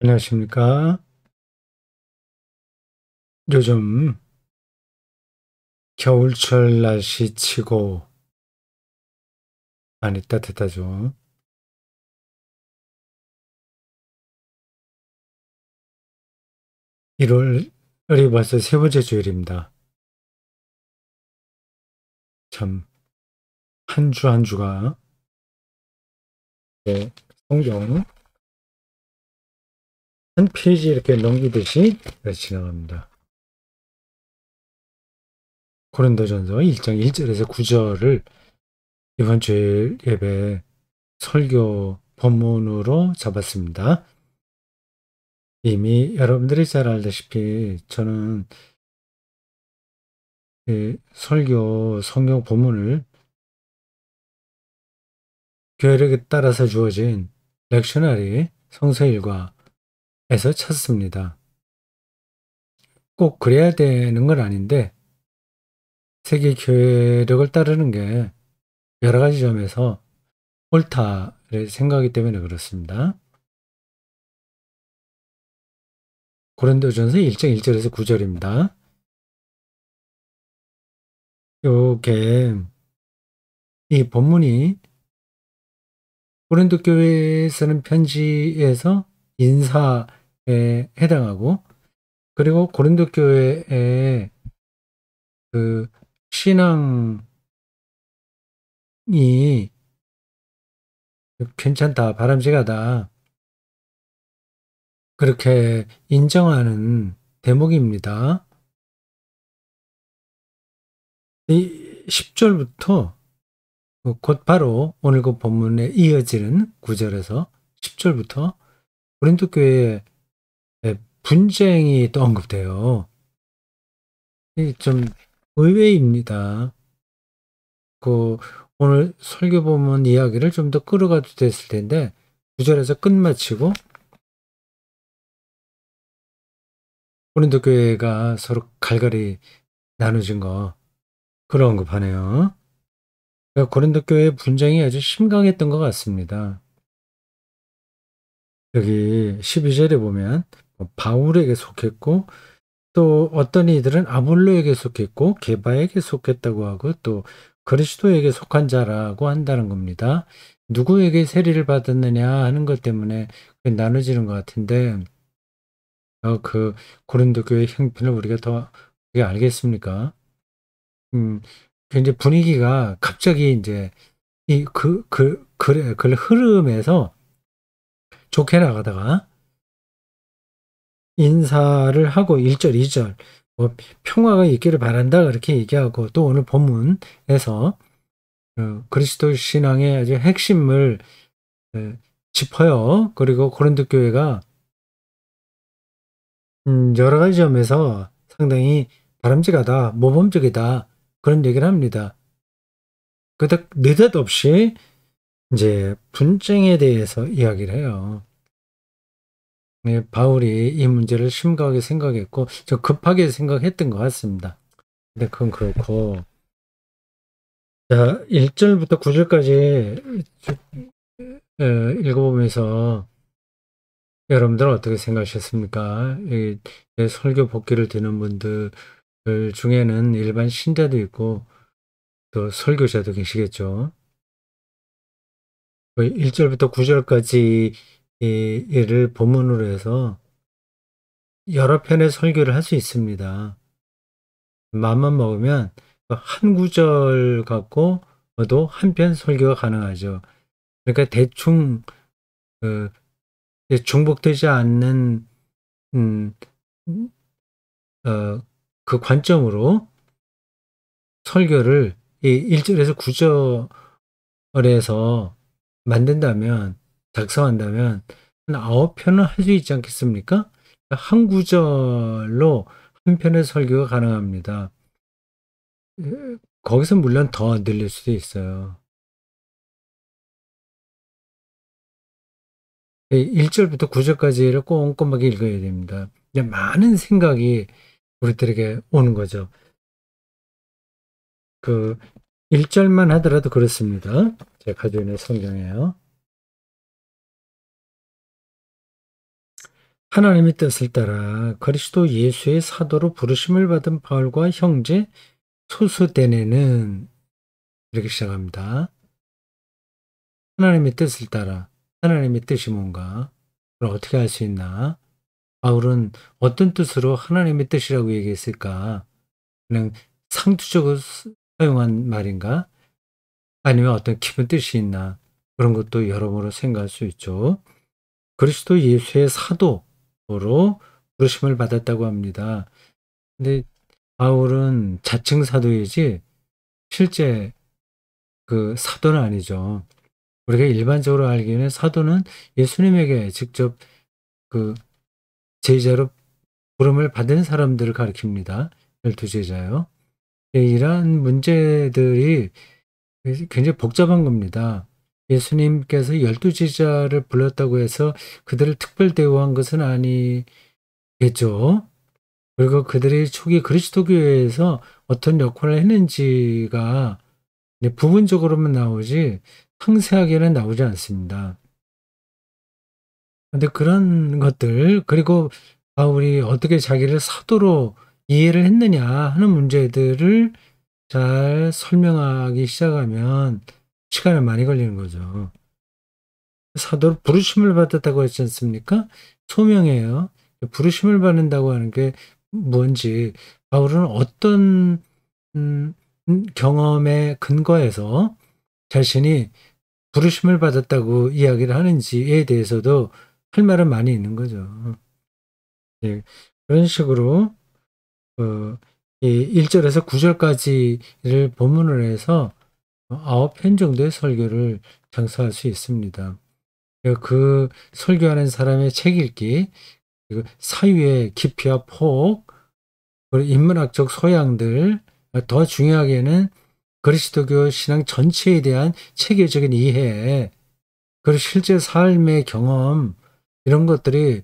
안녕하십니까. 요즘 겨울철 날씨치고 많이 따뜻하죠. 1월이 벌써 세 번째 주일입니다. 참, 한 주 한 주가 성경 한 페이지 이렇게 넘기듯이 지나갑니다. 고린도전서 1장 1절에서 9절을 이번 주일 예배 설교 본문으로 잡았습니다. 이미 여러분들이 잘 알다시피 저는 설교 성경 본문을 계획에 따라서 주어진 렉셔너리 성서일과에서 찾습니다. 꼭 그래야 되는 건 아닌데 세계 계획을 따르는 게 여러 가지 점에서 옳다를 생각하기 때문에 그렇습니다. 고린도전서 1장 1절에서 9절입니다. 요게 이 본문이 고린도 교회에 쓰는 편지에서 인사에 해당하고, 그리고 고린도 교회의 그 신앙이 괜찮다, 바람직하다, 그렇게 인정하는 대목입니다. 이 10절부터 곧 바로 오늘 그 본문에 이어지는 9절에서 10절부터 고린도 교회의 분쟁이 또 언급돼요. 좀 의외입니다. 그 오늘 설교 본문 이야기를 좀 더 끌어가도 됐을 텐데 9절에서 끝마치고 고린도 교회가 서로 갈갈이 나눠진 거, 그런 언급하네요. 고린도 교회의 분쟁이 아주 심각했던 것 같습니다. 여기 12절에 보면 바울에게 속했고, 또 어떤 이들은 아볼로에게 속했고 게바에게 속했다고 하고, 또 그리스도에게 속한 자라고 한다는 겁니다. 누구에게 세리를 받았느냐 하는 것 때문에 나눠지는 것 같은데, 그 고린도 교회 형편을 우리가 더 어떻게 알겠습니까? 굉장히 분위기가 갑자기 이제 그 흐름에서 좋게 나가다가 인사를 하고 1절, 2절 평화가 있기를 바란다 그렇게 얘기하고, 또 오늘 본문에서 그리스도 신앙의 아주 핵심을 짚어요. 그리고 고린도 교회가 여러 가지 점에서 상당히 바람직하다, 모범적이다, 그런 얘기를 합니다. 그닥 느닷없이 이제 분쟁에 대해서 이야기를 해요. 바울이 이 문제를 심각하게 생각했고 좀 급하게 생각했던 것 같습니다. 근데 그건 그렇고, 자, 1절부터 9절까지 쭉 읽어보면서 여러분들은 어떻게 생각하셨습니까? 설교 복귀를 드는 분들 중에는 일반 신자도 있고 또 설교자도 계시겠죠. 1절부터 9절까지 를 본문으로 해서 여러 편의 설교를 할 수 있습니다. 마음만 먹으면 한 구절 갖고도 한 편 설교가 가능하죠. 그러니까 대충 그 중복되지 않는 음, 그 관점으로 설교를 이 1절에서 9절에서 만든다면, 작성한다면 한 9편은 할 수 있지 않겠습니까? 한 구절로 한 편의 설교가 가능합니다. 거기서 물론 더 늘릴 수도 있어요. 1절부터 9절까지를 꼼꼼하게 읽어야 됩니다. 많은 생각이 우리들에게 오는 거죠. 그 1절만 하더라도 그렇습니다. 제가 가지고 있는 성경이에요. 하나님의 뜻을 따라 그리스도 예수의 사도로 부르심을 받은 바울과 형제 소수대네는 이렇게 시작합니다. 하나님의 뜻을 따라 하나님의 뜻이 뭔가? 그걸 어떻게 알 수 있나? 바울은 어떤 뜻으로 하나님의 뜻이라고 얘기했을까? 그냥 상투적으로 사용한 말인가? 아니면 어떤 깊은 뜻이 있나? 그런 것도 여러모로 생각할 수 있죠. 그리스도 예수의 사도로 부르심을 받았다고 합니다. 근데 바울은 자칭 사도이지 실제 그 사도는 아니죠. 우리가 일반적으로 알기에는 사도는 예수님에게 직접 그 제자로 부름을 받은 사람들을 가리킵니다. 12제자요. 이러한 문제들이 굉장히 복잡한 겁니다. 예수님께서 12제자를 불렀다고 해서 그들을 특별 대우한 것은 아니겠죠. 그리고 그들이 초기 그리스도교회에서 어떤 역할을 했는지가 부분적으로만 나오지 상세하게는 나오지 않습니다. 근데 그런 것들, 그리고 바울이 어떻게 자기를 사도로 이해를 했느냐 하는 문제들을 잘 설명하기 시작하면 시간이 많이 걸리는 거죠. 사도로 부르심을 받았다고 했지 않습니까? 소명이에요. 부르심을 받는다고 하는 게 뭔지, 바울은 어떤 경험에 근거해서 자신이 부르심을 받았다고 이야기를 하는지에 대해서도 할 말은 많이 있는 거죠. 예, 그런 식으로 이 1절에서 9절까지를 본문으로 해서 9편 정도의 설교를 장사할 수 있습니다. 그 설교하는 사람의 책 읽기, 그리고 사유의 깊이와 폭, 그리고 인문학적 소양들, 더 중요하게는 그리스도교 신앙 전체에 대한 체계적인 이해, 그리고 실제 삶의 경험, 이런 것들이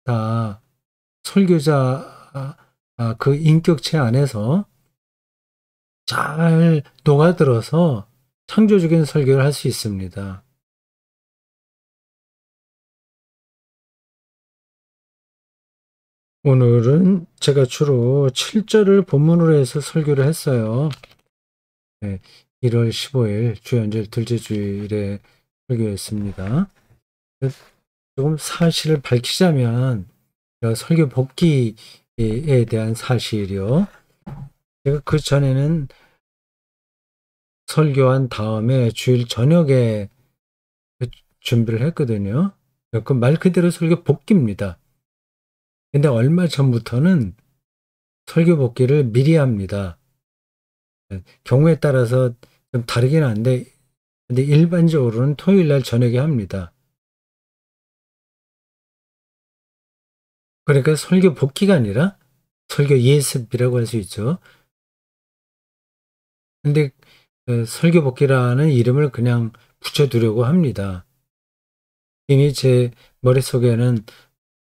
다 설교자 그 인격체 안에서 잘 녹아들어서 창조적인 설교를 할 수 있습니다. 오늘은 제가 주로 7절을 본문으로 해서 설교를 했어요. 네, 1월 15일 주연절 둘째 주일에 설교했습니다. 조금 사실을 밝히자면 설교 복귀에 대한 사실이요. 제가 그 전에는 설교한 다음에 주일 저녁에 준비를 했거든요. 그 말 그대로 설교 복귀입니다. 근데 얼마 전부터는 설교 복귀를 미리 합니다. 경우에 따라서 좀 다르긴 한데, 근데 일반적으로는 토요일 날 저녁에 합니다. 그러니까 설교 복귀가 아니라 설교 예습이라고 할 수 있죠. 근데 설교 복귀라는 이름을 그냥 붙여두려고 합니다. 이미 제 머릿속에는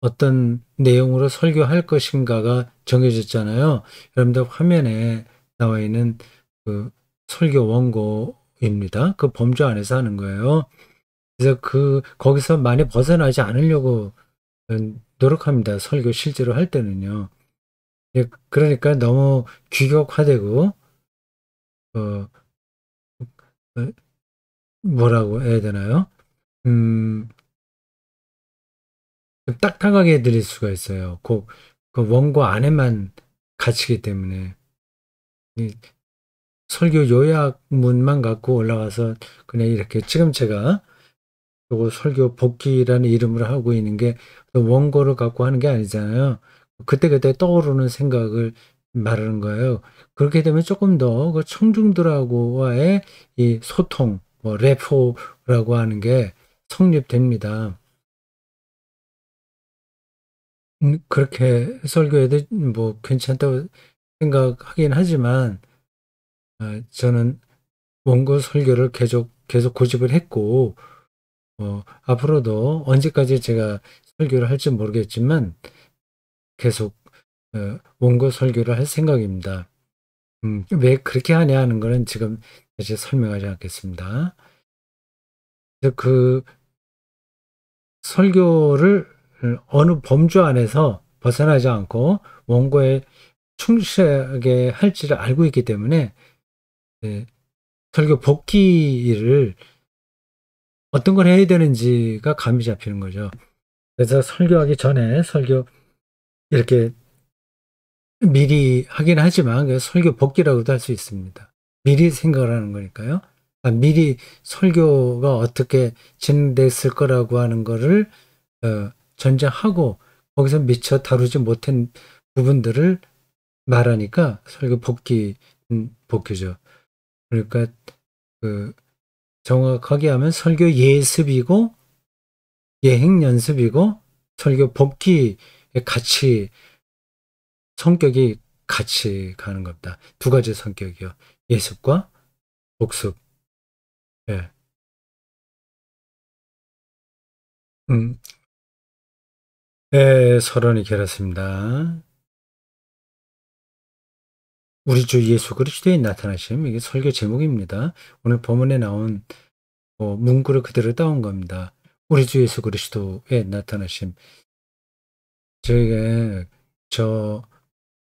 어떤 내용으로 설교할 것인가가 정해졌잖아요. 여러분들 화면에 나와 있는 그 설교 원고입니다. 그 범주 안에서 하는 거예요. 그래서 거기서 많이 벗어나지 않으려고 노력합니다. 설교 실제로 할 때는요. 예, 그러니까 너무 규격화되고, 어, 어, 뭐라고 해야 되나요? 음, 딱딱하게 들릴 수가 있어요. 그 원고 안에만 갇히기 때문에. 이 설교 요약문만 갖고 올라가서 그냥 이렇게 지금 제가 요거 설교 복귀라는 이름으로 하고 있는 게 원고를 갖고 하는 게 아니잖아요. 그때그때 떠오르는 생각을 말하는 거예요. 그렇게 되면 조금 더 그 청중들하고의 이 소통, 뭐 레포라고 하는 게 성립됩니다. 그렇게 설교해도 뭐 괜찮다고 생각하긴 하지만 저는 원고 설교를 계속 고집을 했고 앞으로도 언제까지 제가 설교를 할지 모르겠지만 계속 원고 설교를 할 생각입니다. 왜 그렇게 하냐 하는 거는 지금 다시 설명하지 않겠습니다. 그래서 그 설교를 어느 범주 안에서 벗어나지 않고 원고에 충실하게 할지를 알고 있기 때문에 예, 설교 복기를 어떤 걸 해야 되는지가 감이 잡히는 거죠. 그래서 설교하기 전에 설교 이렇게 미리 하긴 하지만 설교 복기라고도 할 수 있습니다. 미리 생각을 하는 거니까요. 미리 설교가 어떻게 진행됐을 거라고 하는 거를 전제하고 거기서 미처 다루지 못한 부분들을 말하니까 설교 복귀죠. 그러니까 그 정확하게 하면 설교 예습이고 예행 연습이고 설교 복귀의 같이 성격이 같이 가는 겁니다. 두 가지 성격이요. 예습과 복습. 예. 음, 예, 서론이 길었습니다. 우리 주 예수 그리스도의 나타나심, 이게 설교 제목입니다. 오늘 본문에 나온 문구를 그대로 따온 겁니다. 우리 주 예수 그리스도의 나타나심. 저에게 저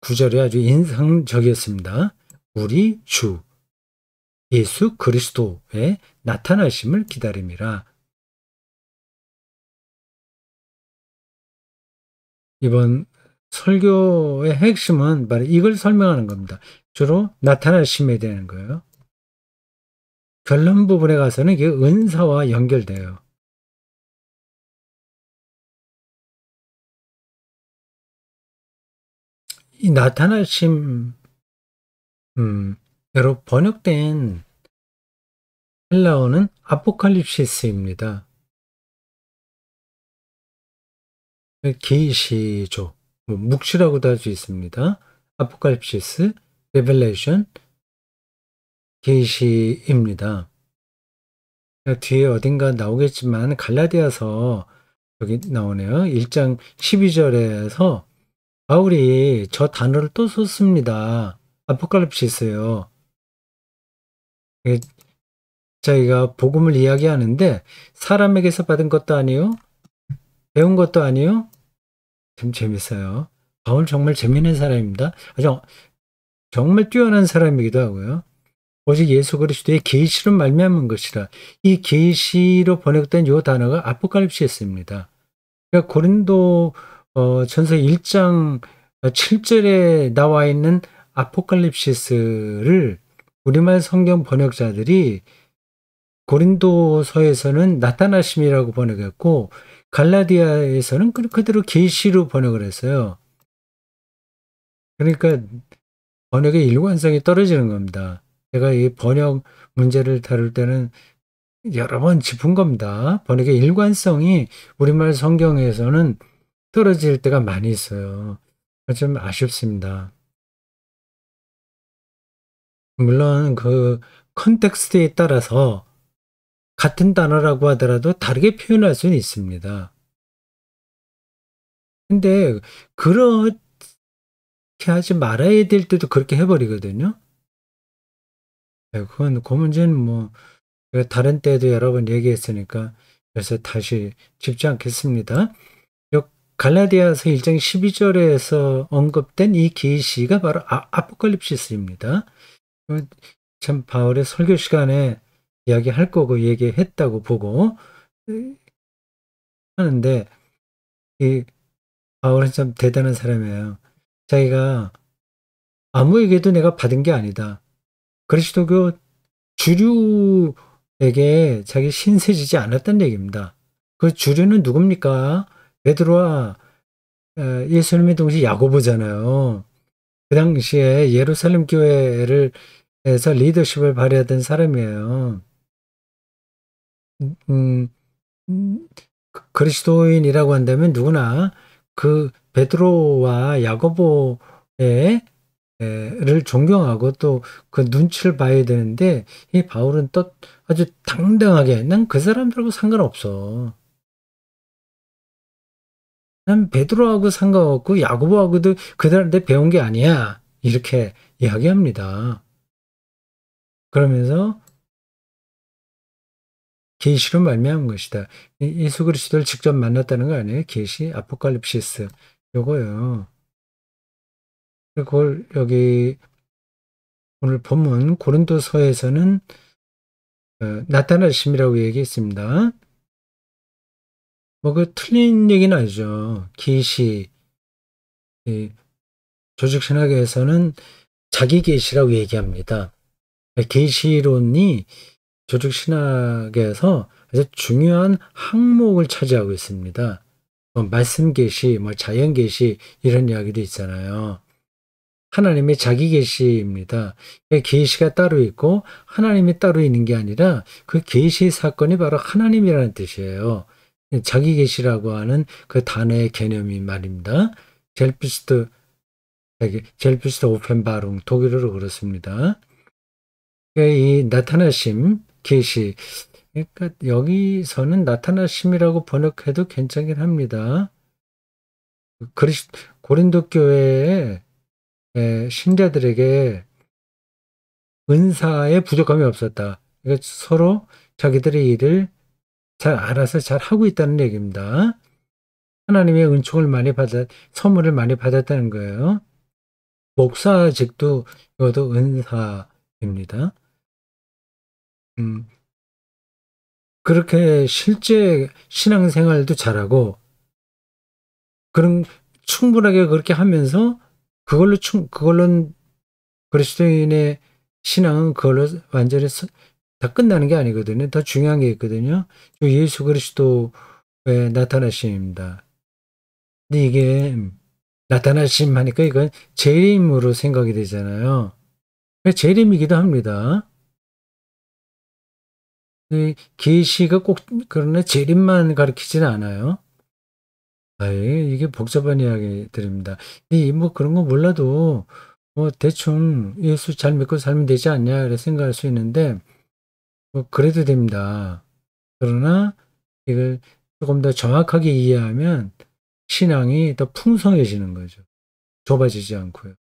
구절이 아주 인상적이었습니다. 우리 주 예수 그리스도의 나타나심을 기다림이라. 이번 설교의 핵심은 바로 이걸 설명하는 겁니다. 주로 나타나심에 대한 거예요. 결론 부분에 가서는 이게 은사와 연결돼요. 이 나타나심, 여러 번역된 헬라어는 아포칼립시스입니다. 계시죠. 묵시라고도 할 수 있습니다. 아포칼립시스, 레벨레이션, 계시입니다. 뒤에 어딘가 나오겠지만 갈라디아서 여기 나오네요. 1장 12절에서 바울이 저 단어를 또 썼습니다. 아포칼립시스요. 저희가 복음을 이야기하는데 사람에게서 받은 것도 아니요, 배운 것도 아니요. 참 재밌어요. 바울 정말 재미있는 사람입니다. 아주 정말 뛰어난 사람이기도 하고요. 오직 예수 그리스도의 계시로 말미암은 것이라. 이 계시로 번역된 요 단어가 아포칼립시스입니다. 그러니까 고린도 전서 1장 7절에 나와 있는 아포칼립시스를 우리말 성경 번역자들이 고린도서에서는 나타나심이라고 번역했고 갈라디아에서는 그대로 계시로 번역을 했어요. 그러니까 번역의 일관성이 떨어지는 겁니다. 제가 이 번역 문제를 다룰 때는 여러 번 짚은 겁니다. 번역의 일관성이 우리말 성경에서는 떨어질 때가 많이 있어요. 좀 아쉽습니다. 물론 그 컨텍스트에 따라서 같은 단어라고 하더라도 다르게 표현할 수는 있습니다. 근데 그렇게 하지 말아야 될 때도 그렇게 해버리거든요. 네, 그 문제는 뭐 다른 때도 여러 번 얘기했으니까 그래서 다시 짚지 않겠습니다. 갈라디아서 1장 12절에서 언급된 이 계시가 바로 아포칼립시스입니다. 참 바울의 설교 시간에 이야기할 거고 얘기했다고 보고 하는데 이 바울은 참 대단한 사람이에요. 자기가 아무에게도 내가 받은 게 아니다. 그리스도교 주류에게 자기 신세지지 않았다는 얘기입니다. 그 주류는 누굽니까? 베드로와 예수님의 동시 야고보잖아요. 그 당시에 예루살렘 교회를 해서 리더십을 발휘하던 사람이에요. 음, 그리스도인이라고 한다면 누구나 그 베드로와 야고보의 를 존경하고 또 그 눈치를 봐야 되는데 이 바울은 또 아주 당당하게 난 그 사람들하고 상관없어. 난 베드로하고 상관없고 야고보하고도 그들한테 배운 게 아니야. 이렇게 이야기합니다. 그러면서 계시로 말미암은 것이다. 예수 그리스도를 직접 만났다는 거 아니에요? 계시, 아포칼립시스 요거요. 그걸 여기 오늘 본문 고린도서에서는 나타나심이라고 얘기했습니다. 뭐 그 틀린 얘기는 아니죠. 계시, 조직신학에서는 자기 계시라고 얘기합니다. 계시론이 조직신학에서 아주 중요한 항목을 차지하고 있습니다. 뭐 말씀 계시, 뭐 자연 계시 이런 이야기도 있잖아요. 하나님의 자기 계시입니다. 계시가 따로 있고 하나님이 따로 있는 게 아니라 그 계시 사건이 바로 하나님이라는 뜻이에요. 자기 계시라고 하는 그 단어의 개념이 말입니다. 젤피스트 오펜바룽 독일어로 그렇습니다. 이 나타나심 계시 그러니까 여기서는 나타나심이라고 번역해도 괜찮긴 합니다. 고린도 교회의 신자들에게 은사에 부족함이 없었다. 그러니까 서로 자기들의 일을 잘 알아서 잘 하고 있다는 얘기입니다. 하나님의 은총을 선물을 많이 받았다는 거예요. 목사직도 이것도 은사입니다. 그렇게 실제 신앙생활도 잘하고 그런 충분하게 그렇게 하면서 그걸로 그리스도인의 신앙은 그걸로 완전히 다 끝나는 게 아니거든요. 더 중요한 게 있거든요. 예수 그리스도의 나타나심입니다. 근데 이게 나타나심 하니까 이건 재림으로 생각이 되잖아요. 재림이기도 합니다. 계시가 꼭 그러나 재림만 가르치지는 않아요. 이게 복잡한 이야기들입니다. 뭐 그런 거 몰라도 뭐 대충 예수 잘 믿고 살면 되지 않냐 이렇게 생각할 수 있는데 뭐 그래도 됩니다. 그러나 이걸 조금 더 정확하게 이해하면 신앙이 더 풍성해지는 거죠. 좁아지지 않고요.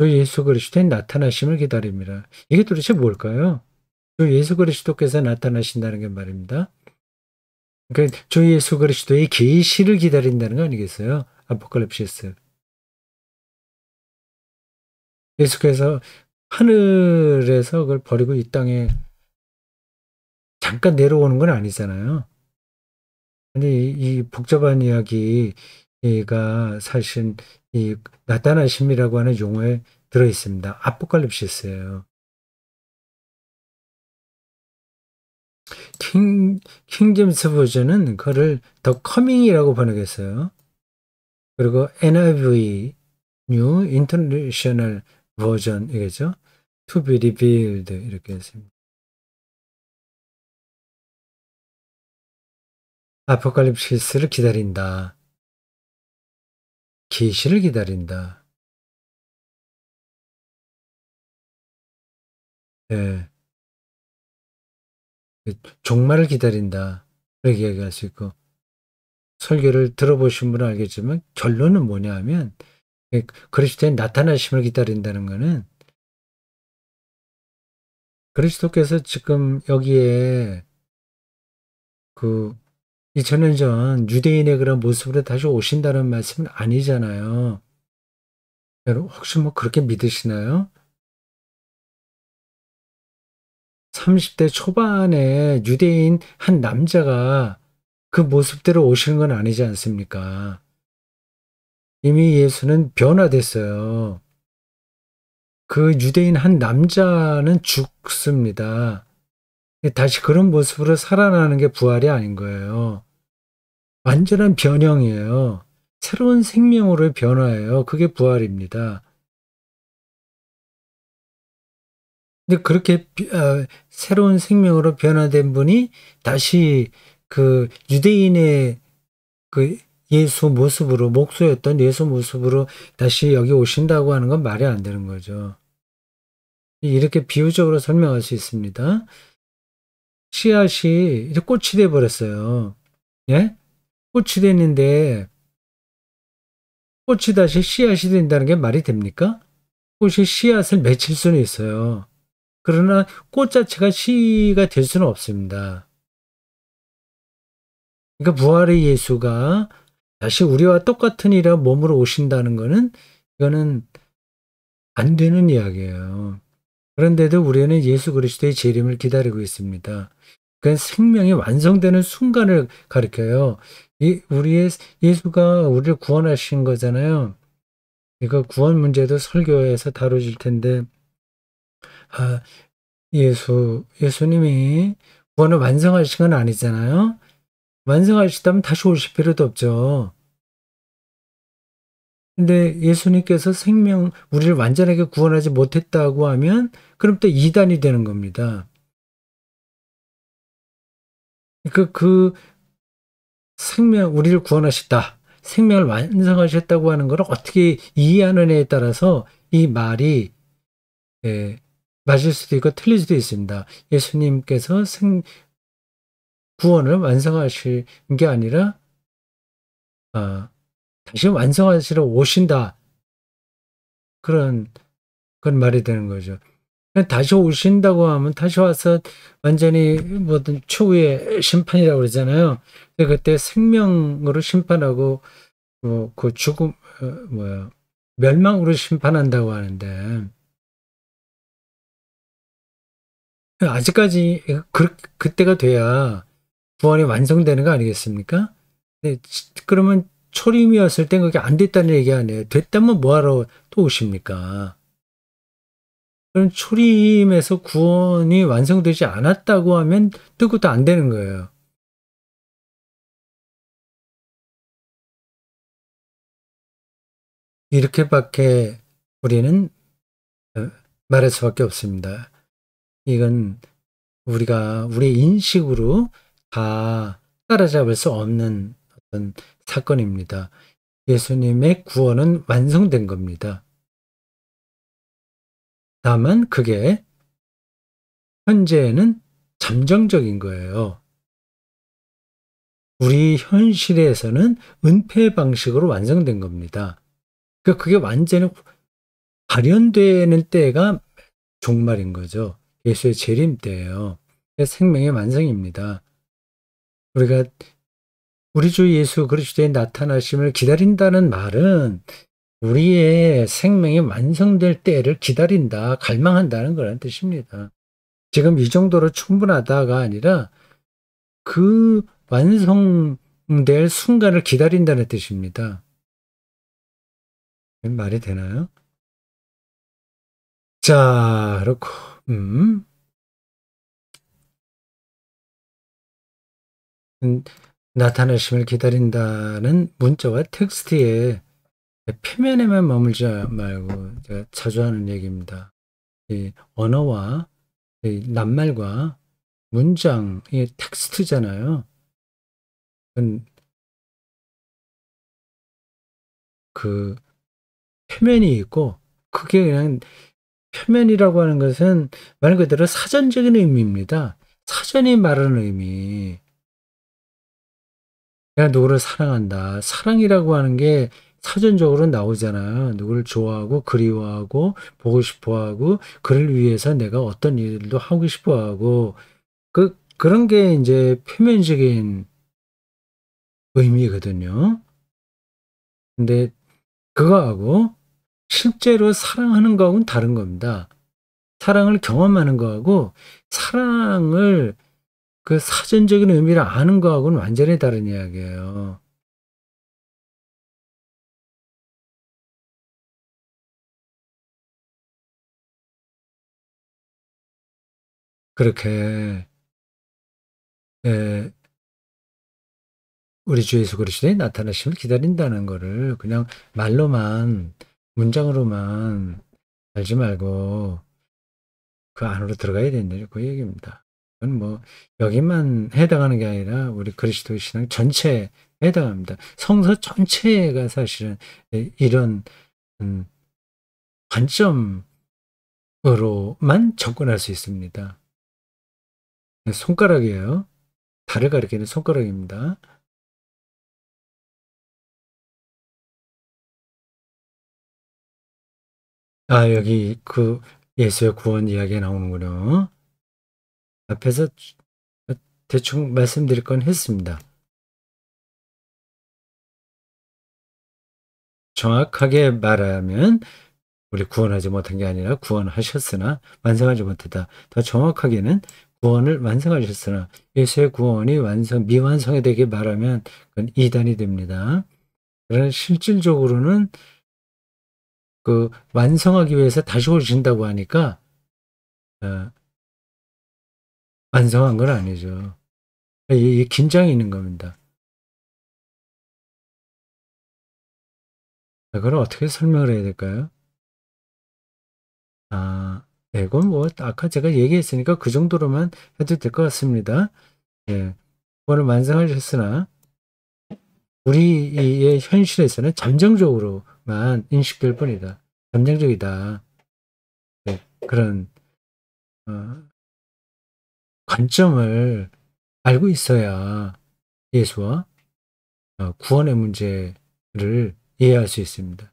예수 그리스도의 나타나심을 기다립니다. 이게 도대체 뭘까요? 예수 그리스도께서 나타나신다는 게 말입니다. 그러니까 주 예수 그리스도의 계시를 기다린다는 거 아니겠어요? 아포칼립시스. 예수께서 하늘에서 그걸 버리고 이 땅에 잠깐 내려오는 건 아니잖아요. 근데 이 복잡한 이야기가 사실 이 나타나심이라고 하는 용어에 들어 있습니다. 아포칼립시스예요. 킹제임스 버전은 그거를 더 커밍이라고 번역했어요. 그리고 NIV New International Version이겠죠. To be revealed 이렇게 했습니다. 아포칼립시스를 기다린다. 계시를 기다린다. 예. 종말을 기다린다. 그렇게 얘기할 수 있고 설교를 들어보신 분은 알겠지만 결론은 뭐냐 하면 그리스도의 나타나심을 기다린다는 것은 그리스도께서 지금 여기에 그 2000년 전 유대인의 그런 모습으로 다시 오신다는 말씀은 아니잖아요. 여러분 혹시 뭐 그렇게 믿으시나요? 30대 초반에 유대인 한 남자가 그 모습대로 오시는 건 아니지 않습니까? 이미 예수는 변화됐어요. 그 유대인 한 남자는 죽습니다. 다시 그런 모습으로 살아나는 게 부활이 아닌 거예요. 완전한 변형이에요. 새로운 생명으로의 변화예요. 그게 부활입니다. 근데 그렇게 새로운 생명으로 변화된 분이 다시 그 유대인의 그 예수 모습으로 목소였던 예수 모습으로 다시 여기 오신다고 하는 건 말이 안 되는 거죠. 이렇게 비유적으로 설명할 수 있습니다. 씨앗이 이제 꽃이 돼 버렸어요. 예? 꽃이 됐는데 꽃이 다시 씨앗이 된다는 게 말이 됩니까? 꽃이 씨앗을 맺힐 수는 있어요. 그러나 꽃 자체가 씨가 될 수는 없습니다. 그러니까 부활의 예수가 다시 우리와 똑같은 이라 몸으로 오신다는 거는 이거는 안 되는 이야기예요. 그런데도 우리는 예수 그리스도의 재림을 기다리고 있습니다. 그 생명이 완성되는 순간을 가리켜요. 우리의 예수가 우리를 구원하신 거잖아요. 이거 구원 문제도 설교에서 다뤄질 텐데, 아, 예수님이 구원을 완성하신 건 아니잖아요. 완성하시다면 다시 오실 필요도 없죠. 근데 예수님께서 우리를 완전하게 구원하지 못했다고 하면, 그럼 또 이단이 되는 겁니다. 그 우리를 구원하셨다. 생명을 완성하셨다고 하는 걸 어떻게 이해하느냐에 따라서 이 말이 맞을 수도 있고 틀릴 수도 있습니다. 예수님께서 구원을 완성하신 게 아니라 다시 완성하시러 오신다. 그런 말이 되는 거죠. 다시 오신다고 하면 다시 와서 완전히 뭐든 최후의 심판이라고 그러잖아요. 그때 생명으로 심판하고 그 죽음 멸망으로 심판한다고 하는데 아직까지 그때가 돼야 구원이 완성되는 거 아니겠습니까? 네, 그러면 초림이었을 땐 그게 안 됐다는 얘기 아니에요. 됐다면 뭐하러 또 오십니까? 그럼 초림에서 구원이 완성되지 않았다고 하면 또 그것도 안 되는 거예요. 이렇게밖에 우리는 말할 수밖에 없습니다. 이건 우리가 우리 인식으로 다 따라잡을 수 없는 어떤 사건입니다. 예수님의 구원은 완성된 겁니다. 다만 그게 현재는 잠정적인 거예요. 우리 현실에서는 은폐 방식으로 완성된 겁니다. 그러니까 그게 완전히 발현되는 때가 종말인 거죠. 예수의 재림 때예요. 생명의 완성입니다. 우리가 우리 주 예수 그리스도의 나타나심을 기다린다는 말은 우리의 생명이 완성될 때를 기다린다, 갈망한다는 거란 뜻입니다. 지금 이 정도로 충분하다가 아니라 그 완성될 순간을 기다린다는 뜻입니다. 말이 되나요? 자, 그렇고, 나타나심을 기다린다는 문자와 텍스트의 표면에만 머물지 말고 제가 자주 하는 얘기입니다. 이 언어와 이 낱말과 문장이 텍스트잖아요. 그 표면이 있고 그게 그냥 표면이라고 하는 것은 말 그대로 사전적인 의미입니다. 사전이 말하는 의미. 내가 누구를 사랑한다. 사랑이라고 하는 게 사전적으로 나오잖아요. 누구를 좋아하고 그리워하고 보고 싶어하고 그를 위해서 내가 어떤 일도 하고 싶어하고 그런 게 이제 표면적인 의미거든요. 근데 그거하고 실제로 사랑하는 거하고는 다른 겁니다. 사랑을 경험하는 거하고 사랑을 그 사전적인 의미를 아는 거하고는 완전히 다른 이야기예요. 그렇게 예, 우리 주 예수 그리스도의 나타나심을 기다린다는 거를 그냥 말로만 문장으로만 알지 말고 그 안으로 들어가야 된다는 그 얘기입니다. 그건 뭐 여기만 해당하는 게 아니라 우리 그리스도의 신앙 전체에 해당합니다. 성서 전체가 사실은 이런 음, 관점으로만 접근할 수 있습니다. 손가락이에요. 달을 가리키는 손가락입니다. 여기 그 예수의 구원 이야기가 나오는군요. 앞에서 대충 말씀드릴 건 했습니다. 정확하게 말하면 우리 구원하지 못한 게 아니라 구원하셨으나 완성하지 못했다. 더 정확하게는 구원을 완성하셨으나 예수의 구원이 미완성이 되게 말하면 그건 이단이 됩니다. 그러나 실질적으로는 그 완성하기 위해서 다시 오신다고 하니까 어, 완성한 건 아니죠. 이 긴장이 있는 겁니다. 그걸 어떻게 설명을 해야 될까요? 네, 그건 뭐 아까 제가 얘기했으니까 그 정도로만 해도 될 것 같습니다. 예, 구원을 완성하셨으나 우리의 현실에서는 잠정적으로만 인식될 뿐이다. 잠정적이다. 네, 그런 어, 관점을 알고 있어야 예수와 구원의 문제를 이해할 수 있습니다.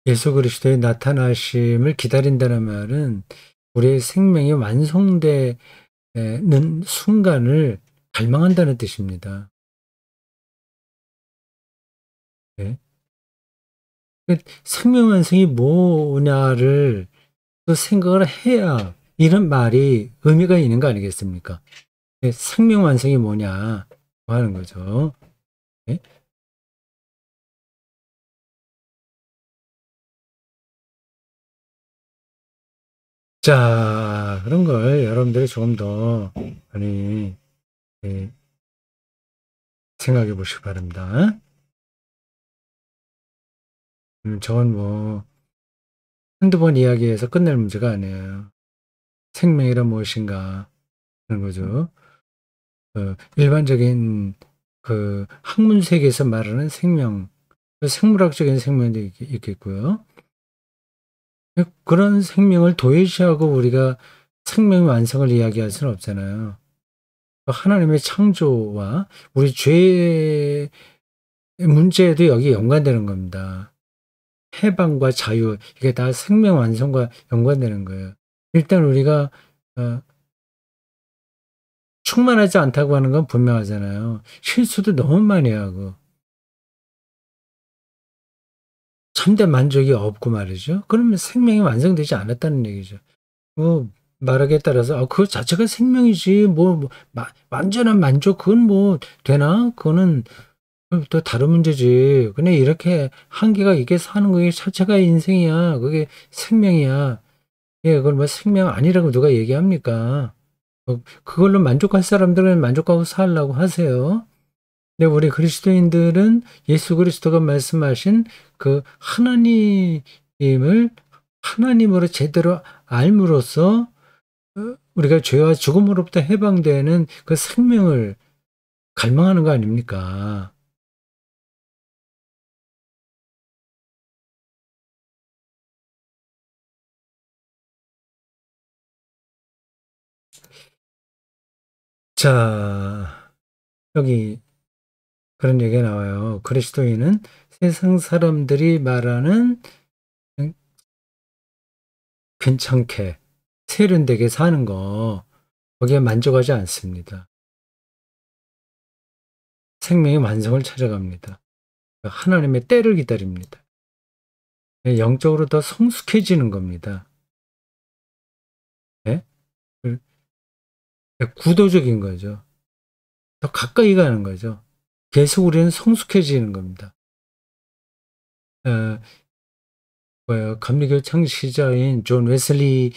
예수 그리스도의 나타나심을 기다린다는 말은 우리의 생명이 완성되는 순간을 갈망한다는 뜻입니다. 네. 생명 완성이 뭐냐를 또 생각을 해야 이런 말이 의미가 있는 거 아니겠습니까? 네, 생명 완성이 뭐냐 하는 거죠. 네? 자, 그런 걸 여러분들이 조금 더 많이 예, 생각해 보시기 바랍니다. 저건 뭐 한두 번 이야기해서 끝낼 문제가 아니에요. 생명이란 무엇인가 하는 거죠. 일반적인 그 학문 세계에서 말하는 생명, 생물학적인 생명도 있겠고요. 그런 생명을 도외시하고 우리가 생명의 완성을 이야기할 수는 없잖아요. 하나님의 창조와 우리 죄의 문제도 여기 연관되는 겁니다. 해방과 자유, 이게 다 생명 완성과 연관되는 거예요. 일단 우리가 어, 충만하지 않다고 하는 건 분명하잖아요. 실수도 너무 많이 하고 참된 만족이 없고 말이죠. 그러면 생명이 완성되지 않았다는 얘기죠. 뭐 말하기에 따라서 그거 자체가 생명이지 완전한 만족 그건 뭐 되나? 그거는 또 다른 문제지. 그냥 이렇게 한계가 있게 사는 거 자체가 인생이야. 그게 생명이야. 예, 그걸 뭐 생명 아니라고 누가 얘기합니까? 그걸로 만족할 사람들은 만족하고 살라고 하세요. 근데 우리 그리스도인들은 예수 그리스도가 말씀하신 그 하나님을 하나님으로 제대로 알므로써 우리가 죄와 죽음으로부터 해방되는 그 생명을 갈망하는 거 아닙니까? 자, 여기 그런 얘기가 나와요. 그리스도인은 세상 사람들이 말하는 괜찮게 세련되게 사는 거 거기에 만족하지 않습니다. 생명의 완성을 찾아갑니다. 하나님의 때를 기다립니다. 영적으로 더 성숙해지는 겁니다. 네? 구도적인 거죠. 더 가까이 가는 거죠. 계속 우리는 성숙해지는 겁니다. 어, 감리교 창시자인 존 웨슬리의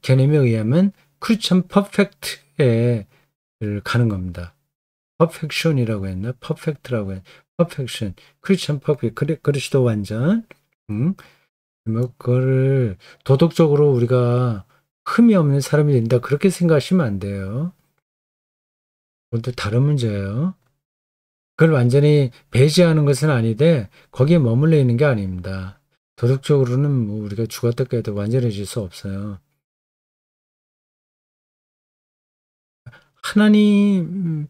개념에 의하면 크리스천 퍼펙트에 가는 겁니다. 퍼펙션이라고 했나? 퍼펙트라고 했나? 퍼펙션. 크리스천 퍼펙트. 그리스도 완전. 뭐 그거를 도덕적으로 우리가 흠이 없는 사람이 된다. 그렇게 생각하시면 안 돼요. 그건 또 다른 문제예요. 그걸 완전히 배제하는 것은 아닌데 거기에 머물러 있는 게 아닙니다. 도덕적으로는 뭐 우리가 죽었다 깨도 완전해질 수 없어요. 하나님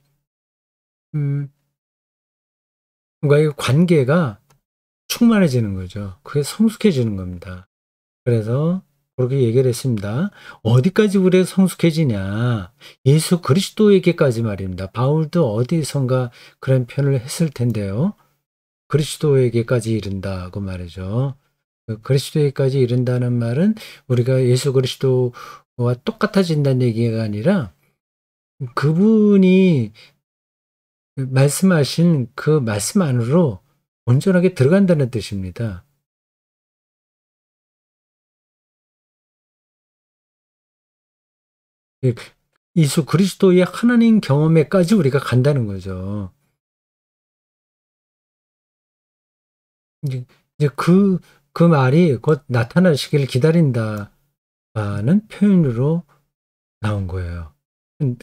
과의 관계가 충만해지는 거죠. 그게 성숙해지는 겁니다. 그래서 그렇게 얘기를 했습니다. 어디까지 우리가 성숙해지냐? 예수 그리스도에게까지 말입니다. 바울도 어디선가 그런 표현을 했을 텐데요. 그리스도에게까지 이른다고 말이죠. 그리스도에게까지 이른다는 말은 우리가 예수 그리스도와 똑같아진다는 얘기가 아니라 그분이 말씀하신 그 말씀 안으로 온전하게 들어간다는 뜻입니다. 예, 예수 그리스도의 하나님 경험에까지 우리가 간다는 거죠. 이제, 그 말이 곧 나타나시기를 기다린다는 표현으로 나온 거예요.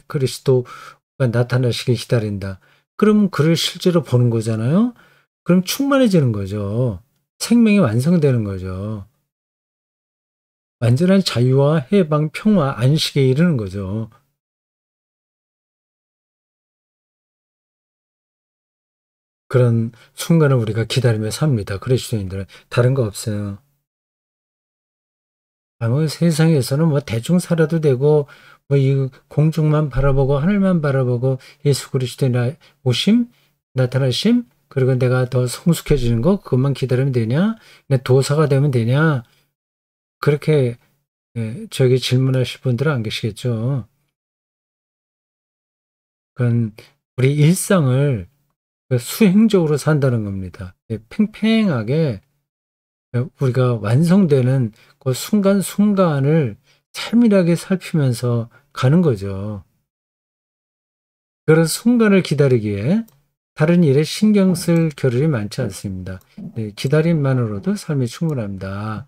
그리스도가 나타나시길 기다린다. 그럼 그를 실제로 보는 거잖아요. 그럼 충만해지는 거죠. 생명이 완성되는 거죠. 완전한 자유와 해방, 평화, 안식에 이르는 거죠. 그런 순간을 우리가 기다리며 삽니다. 그리스도인들은 다른 거 없어요. 뭐 세상에서는 뭐 대충 살아도 되고 뭐 이 공중만 바라보고 하늘만 바라보고 예수 그리스도의 오심, 나타나심, 그리고 내가 더 성숙해지는 거 그것만 기다리면 되냐? 내 도사가 되면 되냐? 그렇게 저에게 질문하실 분들은 안 계시겠죠. 그건 우리 일상을 수행적으로 산다는 겁니다. 팽팽하게 우리가 완성되는 그 순간순간을 살밀하게 살피면서 가는 거죠. 그런 순간을 기다리기에 다른 일에 신경 쓸 겨를이 많지 않습니다. 네, 기다림만으로도 삶이 충분합니다.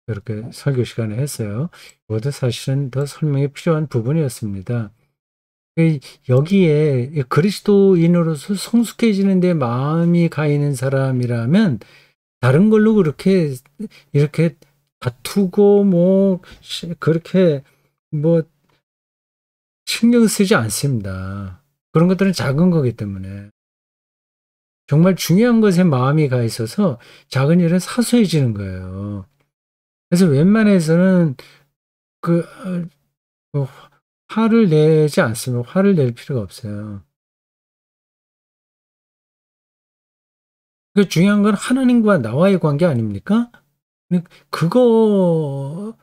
이렇게 설교 시간에 했어요. 이것도 사실은 더 설명이 필요한 부분이었습니다. 여기에 그리스도인으로서 성숙해지는 데 마음이 가 있는 사람이라면 다른 걸로 그렇게 이렇게 다투고 뭐 그렇게 뭐 신경 쓰지 않습니다. 그런 것들은 작은 거기 때문에 정말 중요한 것에 마음이 가 있어서 작은 일은 사소해지는 거예요. 그래서 웬만해서는 그 뭐 화를 내지 않으면 화를 낼 필요가 없어요. 그 중요한 건 하나님과 나와의 관계 아닙니까? 그거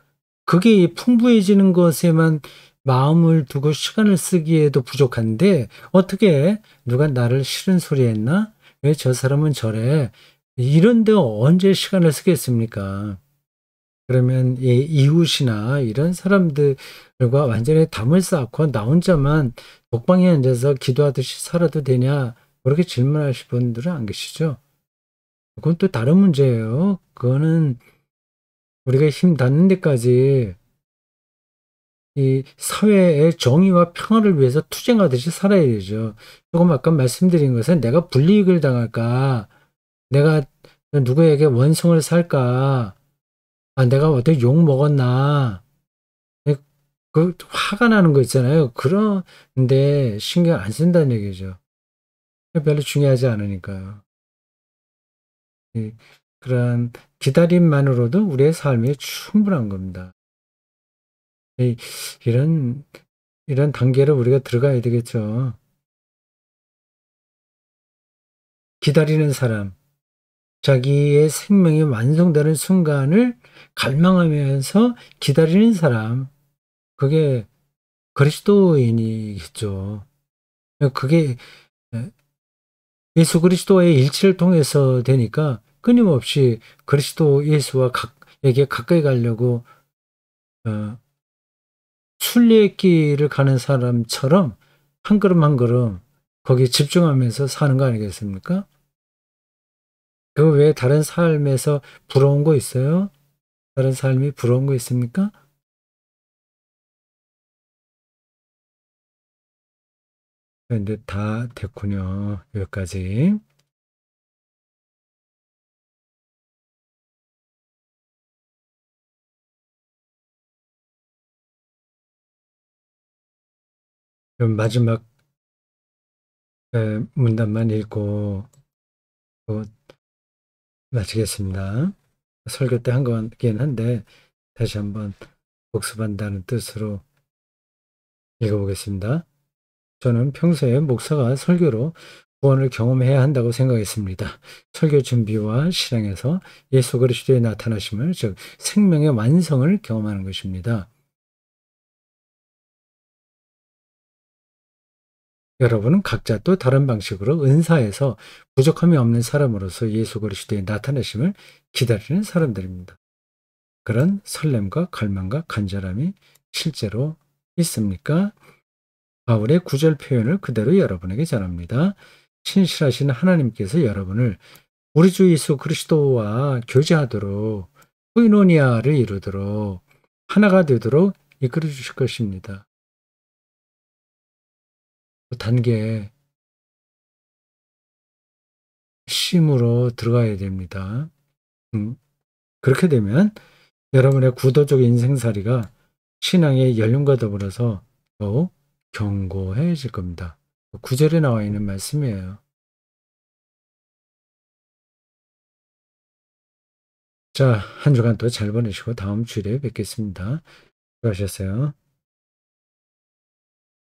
그게 풍부해지는 것에만 마음을 두고 시간을 쓰기에도 부족한데 어떻게 누가 나를 싫은 소리 했나? 왜 저 사람은 저래? 이런 데 언제 시간을 쓰겠습니까? 그러면 이 이웃이나 이런 사람들과 완전히 담을 쌓고 나 혼자만 독방에 앉아서 기도하듯이 살아도 되냐? 그렇게 질문하실 분들은 안 계시죠? 그건 또 다른 문제예요. 그거는 우리가 힘 닿는 데까지 이 사회의 정의와 평화를 위해서 투쟁하듯이 살아야 되죠. 조금 아까 말씀드린 것은 내가 불이익을 당할까, 내가 누구에게 원성을 살까, 내가 어떻게 욕 먹었나, 그 화가 나는 거 있잖아요. 그런데 신경 안 쓴다는 얘기죠. 별로 중요하지 않으니까요. 이 그런 기다림만으로도 우리의 삶이 충분한 겁니다. 이 이런 이런 단계로 우리가 들어가야 되겠죠. 기다리는 사람, 자기의 생명이 완성되는 순간을 갈망하면서 기다리는 사람, 그게 그리스도인이겠죠. 그게 예수 그리스도와의 일치를 통해서 되니까 끊임없이 그리스도 예수와 에게 가까이 가려고 어, 순례길을 가는 사람처럼 한 걸음 한 걸음 거기에 집중하면서 사는 거 아니겠습니까? 그 외에 다른 삶에서 부러운 거 있어요? 다른 삶이 부러운 거 있습니까? 근데 다 됐군요. 여기까지. 그럼 마지막 문단만 읽고 또 마치겠습니다. 설교 때 한 거긴 한데 다시 한번 복습한다는 뜻으로 읽어보겠습니다. 저는 평소에 목사가 설교로 구원을 경험해야 한다고 생각했습니다. 설교 준비와 실행에서 예수 그리스도의 나타나심을, 즉 생명의 완성을 경험하는 것입니다. 여러분은 각자 또 다른 방식으로 은사에서 부족함이 없는 사람으로서 예수 그리스도의 나타나심을 기다리는 사람들입니다. 그런 설렘과 갈망과 간절함이 실제로 있습니까? 바울의 구절 표현을 그대로 여러분에게 전합니다. 신실하신 하나님께서 여러분을 우리 주 예수 그리스도와 교제하도록 코이노니아를 이루도록 하나가 되도록 이끌어 주실 것입니다. 그 단계에 심으로 들어가야 됩니다. 그렇게 되면 여러분의 구도적 인생살이가 신앙의 연륜과 더불어서 더욱 견고해질 겁니다. 구절에 나와 있는 말씀이에요. 자, 한 주간 또 잘 보내시고 다음 주일에 뵙겠습니다. 수고하셨어요.